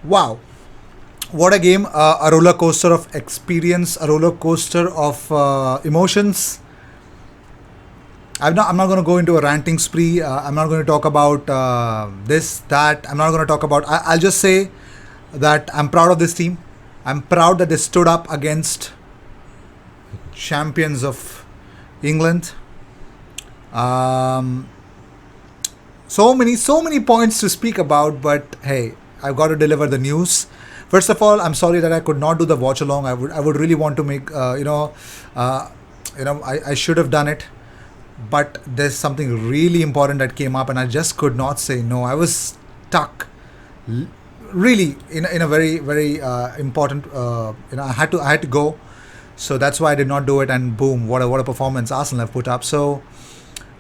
Wow, what a game! A roller coaster of experience, a roller coaster of emotions. I'm not going to go into a ranting spree. I'm not going to talk about this, that. I'm not going to talk about. I'll just say that I'm proud of this team. I'm proud that they stood up against champions of England. Um, so many points to speak about, but hey, I've got to deliver the news. First of all, I'm sorry that I could not do the watch along. I would really want to make uh, I should have done it, but there's something really important that came up and I just could not say no. I was stuck, l- really, in a very important, I had to go, so that's why I did not do it. And boom, what a performance Arsenal have put up. So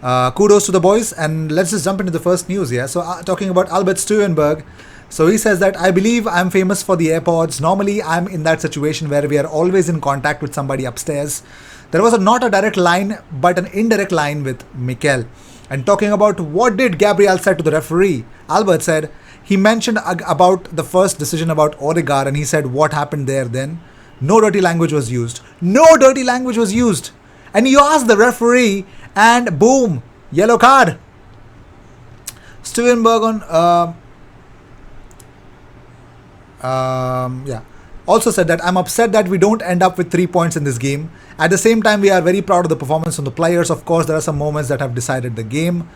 kudos to the boys, and let's just jump into the first news. Yeah, so talking about Albert Stuenberg. So he says that I believe I'm famous for the AirPods. Normally, I'm in that situation where we are always in contact with somebody upstairs. There was not a direct line, but an indirect line with Mikel. And talking about what did Gabriel said to the referee, Albert said he mentioned about the first decision about Odegaard, and he said what happened there then. No dirty language was used. No dirty language was used. And you ask the referee, and boom, yellow card. Stuenberg on yeah, also said that I'm upset that we don't end up with 3 points in this game. At the same time, we are very proud of the performance from the players. Of course, there are some moments that have decided the game.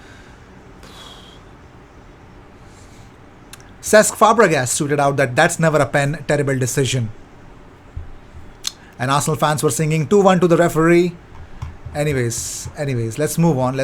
Cesc Fabregas tweeted out that that's never a pen, terrible decision. And Arsenal fans were singing 2-1 to the referee. Anyways, let's move on.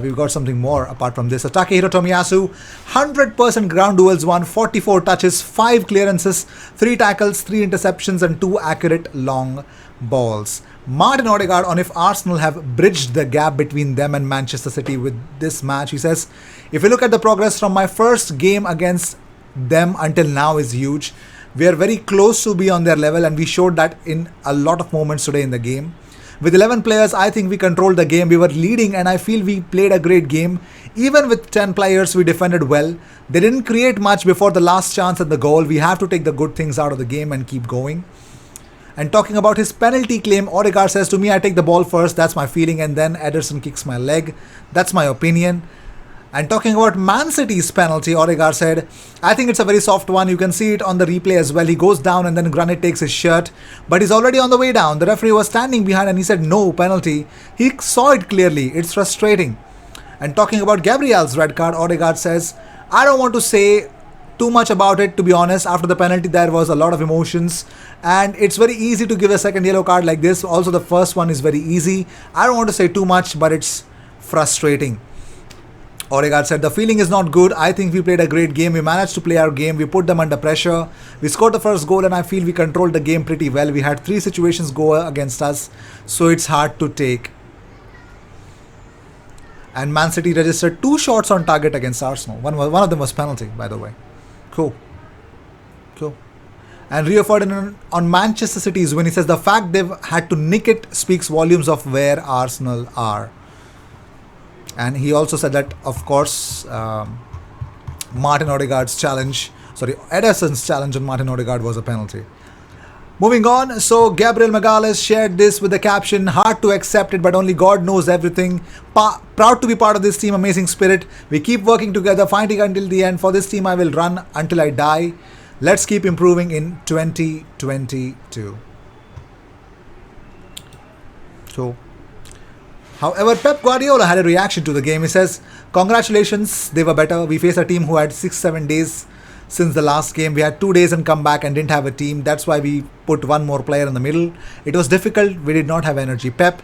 We've got something more apart from this. So Takehiro Tomiyasu, 100% ground duels won, 44 touches, 5 clearances, 3 tackles, 3 interceptions, and 2 accurate long balls. Martin Odegaard on if Arsenal have bridged the gap between them and Manchester City with this match. He says, if you look at the progress from my first game against them until now is huge. We are very close to be on their level, and we showed that in a lot of moments today in the game. With 11 players, I think we controlled the game. We were leading, and I feel we played a great game. Even with 10 players, we defended well. They didn't create much before the last chance at the goal. We have to take the good things out of the game and keep going. And talking about his penalty claim, Odegaard says to me, I take the ball first. That's my feeling. And then Ederson kicks my leg. That's my opinion. And talking about Man City's penalty, Odegaard said, I think it's a very soft one. You can see it on the replay as well. He goes down and then Granit takes his shirt, but he's already on the way down. The referee was standing behind and he said, no penalty. He saw it clearly. It's frustrating. And talking about Gabriel's red card, Odegaard says, I don't want to say too much about it, to be honest. After the penalty, there was a lot of emotions, and it's very easy to give a second yellow card like this. Also, the first one is very easy. I don't want to say too much, but it's frustrating. Odegaard said, the feeling is not good. I think we played a great game. We managed to play our game. We put them under pressure. We scored the first goal and I feel we controlled the game pretty well. We had 3 situations go against us, so it's hard to take. And Man City registered 2 shots on target against Arsenal. One of them was penalty, by the way. Cool. And Rio Ferdinand on Manchester City's win, he says, the fact they've had to nick it speaks volumes of where Arsenal are. And he also said that, of course, Ederson's challenge on Martin Odegaard was a penalty. Moving on, so Gabriel Magalhaes shared this with the caption, hard to accept it, but only God knows everything. Proud to be part of this team, amazing spirit. We keep working together, fighting until the end. For this team, I will run until I die. Let's keep improving in 2022. So, however, Pep Guardiola had a reaction to the game. He says, congratulations, they were better. We faced a team who had 6-7 days since the last game. We had 2 days and come back and didn't have a team. That's why we put one more player in the middle. It was difficult. We did not have energy. Pep,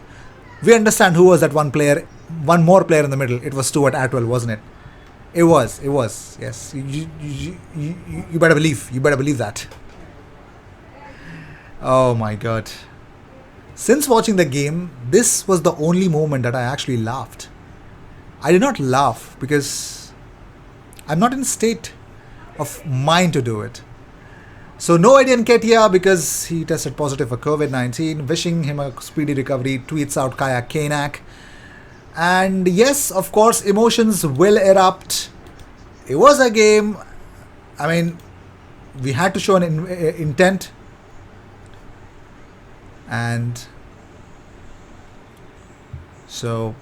we understand who was that one more player in the middle. It was Stuart Atwell, wasn't it? It was. Yes. You better believe. You better believe that. Oh my God. Since watching the game, this was the only moment that I actually laughed. I did not laugh because I'm not in state of mind to do it. So no Eddie Nketiah because he tested positive for COVID-19. Wishing him a speedy recovery, tweets out Kaya Kanak. And yes, of course, emotions will erupt. It was a game. I mean, we had to show an intent, and so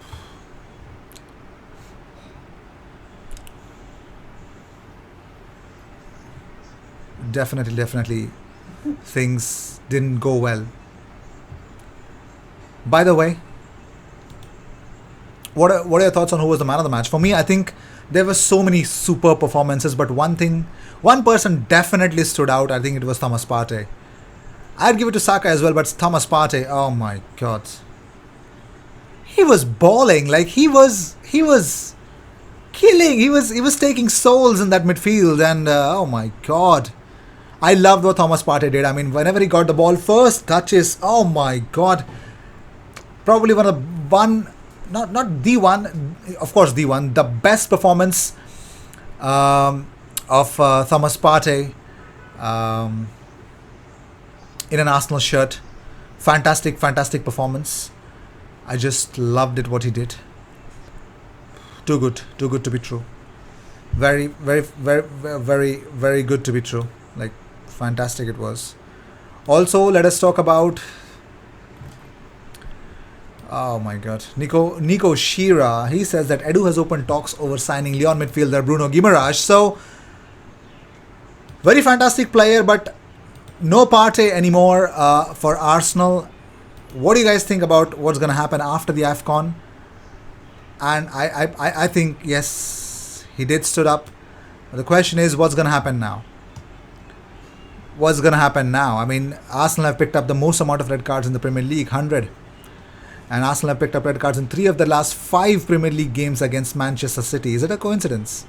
definitely things didn't go well. By the way, what are your thoughts on who was the man of the match? For me, I think there were so many super performances, but one person definitely stood out. I think it was Thomas Partey. I'd give it to Saka as well, but Thomas Partey, oh my god, he was balling, like he was killing. He was taking souls in that midfield, and oh my god, I loved what Thomas Partey did. I mean, whenever he got the ball, first touches, oh my god, probably not the one, of course the one, the best performance of Thomas Partey in an Arsenal shirt. Fantastic performance. I just loved it what he did. Too good to be true. Very good to be true. Like, fantastic it was. Also, let us talk about, oh my god, Nico Shira. He says that Edu has opened talks over signing Lyon midfielder Bruno Guimaraes. So, very fantastic player, but no Partey anymore for Arsenal. What do you guys think about what's going to happen after the AFCON? And I think, yes, he did stood up. But the question is, what's going to happen now? What's going to happen now? I mean, Arsenal have picked up the most amount of red cards in the Premier League, 100. And Arsenal have picked up red cards in 3 of the last 5 Premier League games against Manchester City. Is it a coincidence?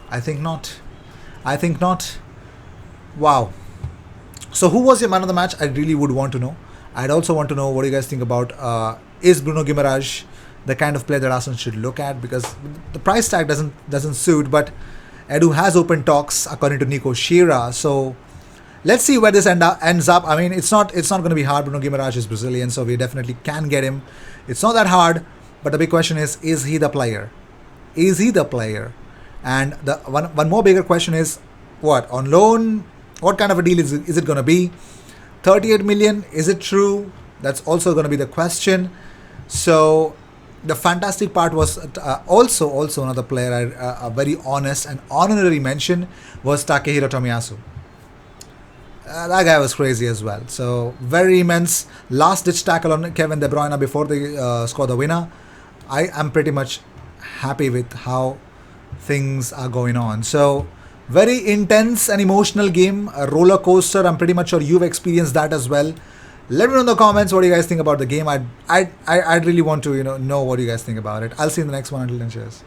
I think not. Wow. So who was your man of the match? I really would want to know. I'd also want to know what you guys think about is Bruno Guimaraes the kind of player that Arsenal should look at, because the price tag doesn't suit, but Edu has opened talks according to Nico Shira. So let's see where this ends up. I mean, it's not going to be hard. Bruno Guimaraes is Brazilian, so we definitely can get him. It's not that hard, but the big question is he the player? Is he the player? And the one more bigger question is, what, on loan? What kind of a deal is it going to be? 38 million, is it true? That's also going to be the question. So the fantastic part was also another player, a very honest and honorary mention, was Takehiro Tomiyasu. That guy was crazy as well. So very immense last ditch tackle on Kevin De Bruyne before they score the winner. I am pretty much happy with how things are going on. So very intense and emotional game, a roller coaster. I'm pretty much sure you've experienced that as well. Let me know in the comments what do you guys think about the game. I'd really want to know what you guys think about it. I'll see you in the next one. Until then, cheers.